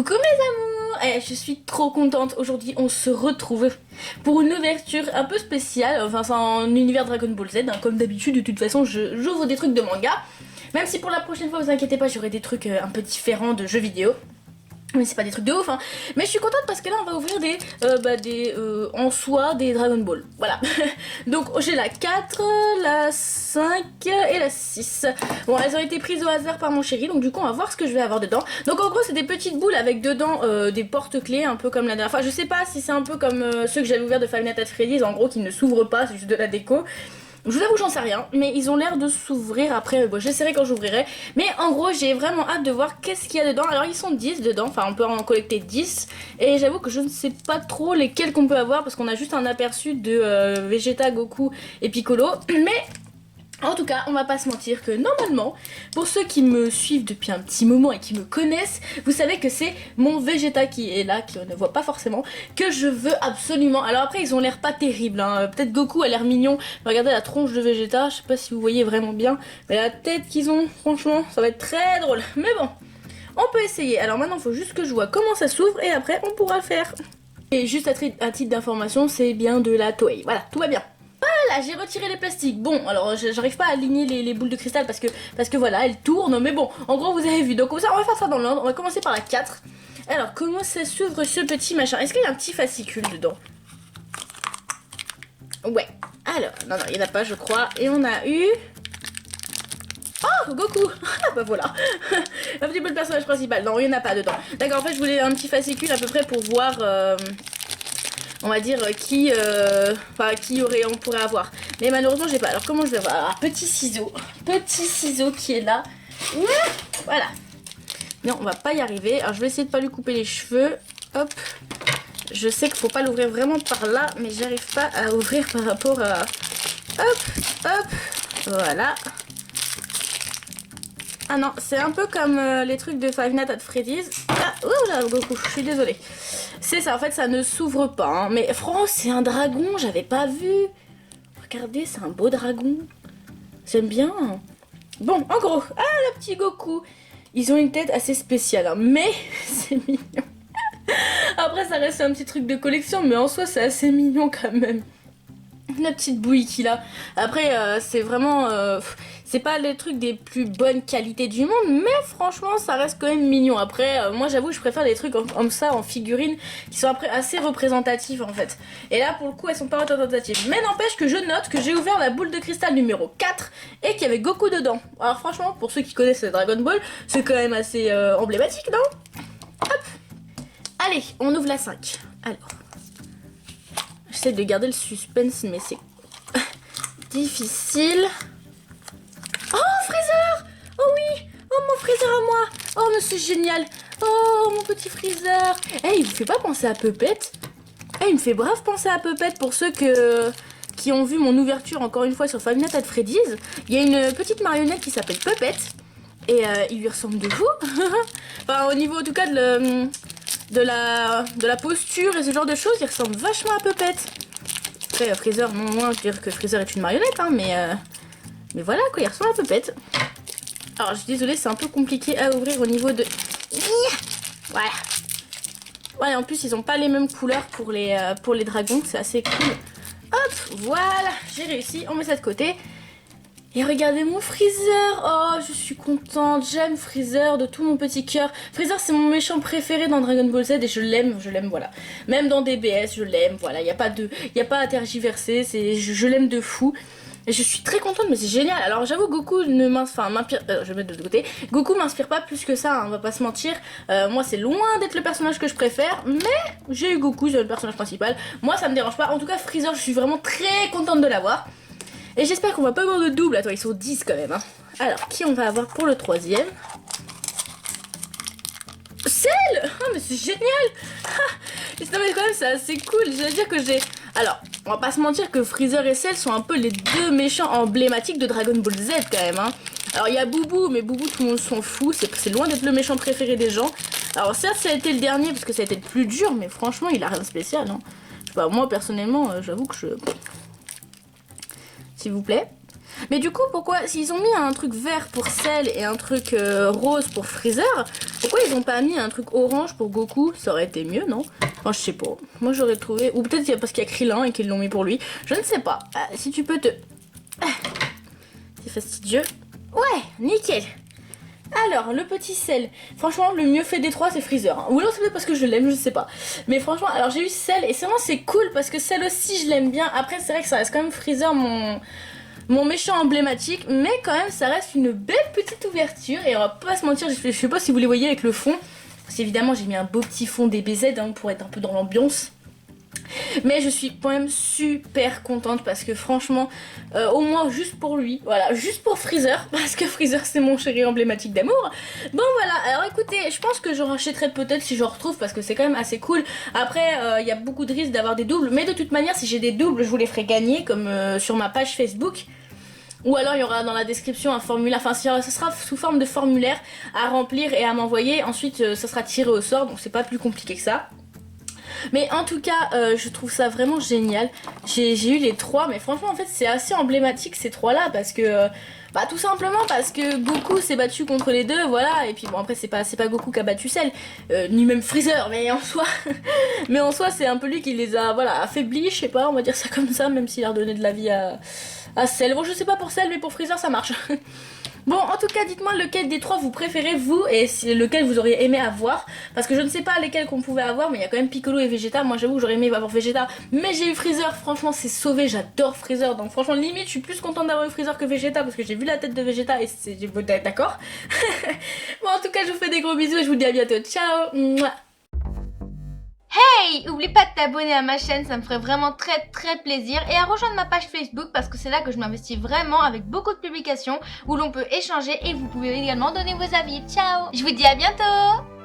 Coucou mes amours, je suis trop contente. Aujourd'hui on se retrouve pour une ouverture un peu spéciale. Enfin c'est en univers Dragon Ball Z, hein. Comme d'habitude de toute façon j'ouvre des trucs de manga. Même si pour la prochaine fois vous inquiétez pas, j'aurai des trucs un peu différents de jeux vidéo. Mais c'est pas des trucs de ouf hein. Mais je suis contente parce que là on va ouvrir en soi des Dragon Ball. Voilà. Donc j'ai la 4, la 5 et la 6. Bon elles ont été prises au hasard par mon chéri. Donc du coup on va voir ce que je vais avoir dedans. Donc en gros c'est des petites boules avec dedans des porte-clés. Un peu comme la dernière fois. Je sais pas si c'est un peu comme ceux que j'avais ouverts de Five Nights at Freddy's. En gros qui ne s'ouvrent pas, c'est juste de la déco. Je vous avoue j'en sais rien, mais ils ont l'air de s'ouvrir après, bon, j'essaierai quand j'ouvrirai. Mais en gros j'ai vraiment hâte de voir qu'est-ce qu'il y a dedans. Alors ils sont 10 dedans, enfin on peut en collecter 10. Et j'avoue que je ne sais pas trop lesquels qu'on peut avoir parce qu'on a juste un aperçu de Vegeta, Goku et Piccolo. Mais en tout cas, on va pas se mentir que normalement, pour ceux qui me suivent depuis un petit moment et qui me connaissent, vous savez que c'est mon Vegeta qui est là, qui on ne voit pas forcément, que je veux absolument. Alors après, ils ont l'air pas terribles, hein. Peut-être Goku a l'air mignon, mais regardez la tronche de Vegeta, je sais pas si vous voyez vraiment bien, mais la tête qu'ils ont, franchement, ça va être très drôle. Mais bon, on peut essayer. Alors maintenant, il faut juste que je vois comment ça s'ouvre et après, on pourra le faire. Et juste à titre d'information, c'est bien de la Toei. Voilà, tout va bien. Voilà, j'ai retiré les plastiques. Bon, alors j'arrive pas à aligner les boules de cristal parce que voilà, elles tournent. Mais bon, en gros, vous avez vu. Donc, ça, on va faire ça dans l'ordre. On va commencer par la 4. Alors, comment ça s'ouvre ce petit machin? Est-ce qu'il y a un petit fascicule dedans? Ouais. Alors, non, il n'y en a pas, je crois. Et on a eu... Oh, Goku. Ah bah voilà. Un petit peu le personnage principal. Non, il n'y en a pas dedans. D'accord, en fait, je voulais un petit fascicule à peu près pour voir... on va dire qui on pourrait avoir. Mais malheureusement j'ai pas. Alors comment je vais voir? Alors, petit ciseau qui est là. Voilà. Non, on va pas y arriver. Alors je vais essayer de pas lui couper les cheveux. Hop. Je sais qu'il faut pas l'ouvrir vraiment par là, mais j'arrive pas à ouvrir par rapport à... Hop, hop. Voilà. Ah non, c'est un peu comme les trucs de Five Nights at Freddy's. Ah, oh là, Goku, je suis désolée. C'est ça, en fait, ça ne s'ouvre pas. Hein. Mais franchement, c'est un dragon, j'avais pas vu. Regardez, c'est un beau dragon. J'aime bien. Bon, en gros, le petit Goku. Ils ont une tête assez spéciale, hein, mais c'est mignon. Après, ça reste un petit truc de collection, mais en soi, c'est assez mignon quand même. La petite bouille qu'il a. Après, c'est vraiment... c'est pas les trucs des plus bonnes qualités du monde, mais franchement, ça reste quand même mignon. Après, moi, j'avoue, je préfère des trucs comme ça, en figurines, qui sont après assez représentatifs, en fait. Et là, pour le coup, elles sont pas représentatives. Mais n'empêche que je note que j'ai ouvert la boule de cristal numéro 4 et qu'il y avait Goku dedans. Alors franchement, pour ceux qui connaissent Dragon Ball, c'est quand même assez emblématique, non? Hop. Allez, on ouvre la 5. Alors... J'essaie de garder le suspense, mais c'est difficile. Oh, Freezer! Oh oui! Oh, mon Freezer à moi! Oh, mais c'est génial! Oh, mon petit Freezer! Il vous fait pas penser à Puppet? Il me fait brave penser à Puppet pour ceux qui ont vu mon ouverture, encore une fois, sur Five Nights at Freddy's. Il y a une petite marionnette qui s'appelle Puppet. Et il lui ressemble de fou. Enfin, au niveau, en tout cas, de la posture et ce genre de choses, il ressemble vachement à Puppet. Après Freezer, non moins dire que Freezer est une marionnette, hein, mais voilà quoi, il ressemble à Puppet. Alors je suis désolée, c'est un peu compliqué à ouvrir au niveau de... Voilà. Ouais, en plus ils ont pas les mêmes couleurs pour les dragons, c'est assez cool. Hop, voilà, j'ai réussi, on met ça de côté. Et regardez mon Freezer. Oh, je suis contente. J'aime Freezer de tout mon petit cœur. Freezer, c'est mon méchant préféré dans Dragon Ball Z et je l'aime, voilà. Même dans DBS, je l'aime, voilà. Il n'y a pas à tergiverser. Je l'aime de fou. Et je suis très contente, mais c'est génial. Alors j'avoue, Goku m'inspire... je vais mettre de côté. Goku m'inspire pas plus que ça, hein, on va pas se mentir. Moi, c'est loin d'être le personnage que je préfère. Mais j'ai eu Goku, c'est le personnage principal. Moi, ça me dérange pas. En tout cas, Freezer, je suis vraiment très contente de l'avoir. Et j'espère qu'on va pas avoir de double. Attends, ils sont 10 quand même. Hein. Alors, qui on va avoir pour le 3e? Cell! Ah, mais c'est génial! Non, mais quand même, c'est assez cool. Je veux dire que j'ai... Alors, on va pas se mentir que Freezer et Cell sont un peu les deux méchants emblématiques de Dragon Ball Z quand même. Hein. Alors, il y a Boubou, mais Boubou, tout le monde s'en fout. C'est loin d'être le méchant préféré des gens. Alors, certes, ça a été le dernier parce que ça a été le plus dur, mais franchement, il a rien de spécial. Hein. Je sais pas, moi, personnellement, j'avoue que je... S'il vous plaît. Mais du coup, pourquoi, s'ils ont mis un truc vert pour Cell et un truc rose pour Freezer, pourquoi ils ont pas mis un truc orange pour Goku? Ça aurait été mieux, non? Enfin, je sais pas. Moi, j'aurais trouvé... Ou peut-être parce qu'il y a Krillin et qu'ils l'ont mis pour lui. Je ne sais pas. Si tu peux te... C'est fastidieux. Ouais, nickel. Alors, le petit Cell. Franchement, le mieux fait des trois, c'est Freezer. Ou alors, c'est peut-être parce que je l'aime, je sais pas. Mais franchement, alors j'ai eu Cell et c'est cool parce que Cell aussi, je l'aime bien. Après, c'est vrai que ça reste quand même Freezer, mon méchant emblématique, mais quand même ça reste une belle petite ouverture et on va pas se mentir, je sais pas si vous les voyez avec le fond, parce qu'évidemment j'ai mis un beau petit fond DBZ pour être un peu dans l'ambiance, mais je suis quand même super contente parce que franchement, au moins juste pour lui, voilà, juste pour Freezer, parce que Freezer c'est mon chéri emblématique d'amour. Bon voilà, alors écoutez, je pense que j'en rachèterai peut-être si je retrouve parce que c'est quand même assez cool. Après, il y a beaucoup de risques d'avoir des doubles, mais de toute manière si j'ai des doubles, je vous les ferai gagner comme sur ma page Facebook. Ou alors il y aura dans la description un formulaire, enfin ça sera sous forme de formulaire à remplir et à m'envoyer. Ensuite ça sera tiré au sort, donc c'est pas plus compliqué que ça. Mais en tout cas je trouve ça vraiment génial. J'ai eu les trois, mais franchement en fait c'est assez emblématique ces trois là parce que bah tout simplement parce que Goku s'est battu contre les deux, voilà. Et puis bon après c'est pas Goku qui a battu Cell, ni même Freezer, mais en soi mais en soi c'est un peu lui qui les a voilà affaiblis, je sais pas, on va dire ça comme ça, même s'il a redonné de la vie à Cell. Bon je sais pas pour Cell mais pour Freezer ça marche. Bon en tout cas dites-moi lequel des trois vous préférez vous et lequel vous auriez aimé avoir, parce que je ne sais pas lesquels qu'on pouvait avoir, mais il y a quand même Piccolo et Vegeta. Moi j'avoue que j'aurais aimé avoir Vegeta, mais j'ai eu Freezer, franchement c'est sauvé, j'adore Freezer, donc franchement limite je suis plus contente d'avoir eu Freezer que Vegeta parce que j'ai vu la tête de Vegeta et c'est d'accord. Bon en tout cas je vous fais des gros bisous et je vous dis à bientôt, ciao. Mouah. Hey, oublie pas de t'abonner à ma chaîne, ça me ferait vraiment très plaisir, et à rejoindre ma page Facebook parce que c'est là que je m'investis vraiment avec beaucoup de publications où l'on peut échanger et vous pouvez également donner vos avis. Ciao, je vous dis à bientôt.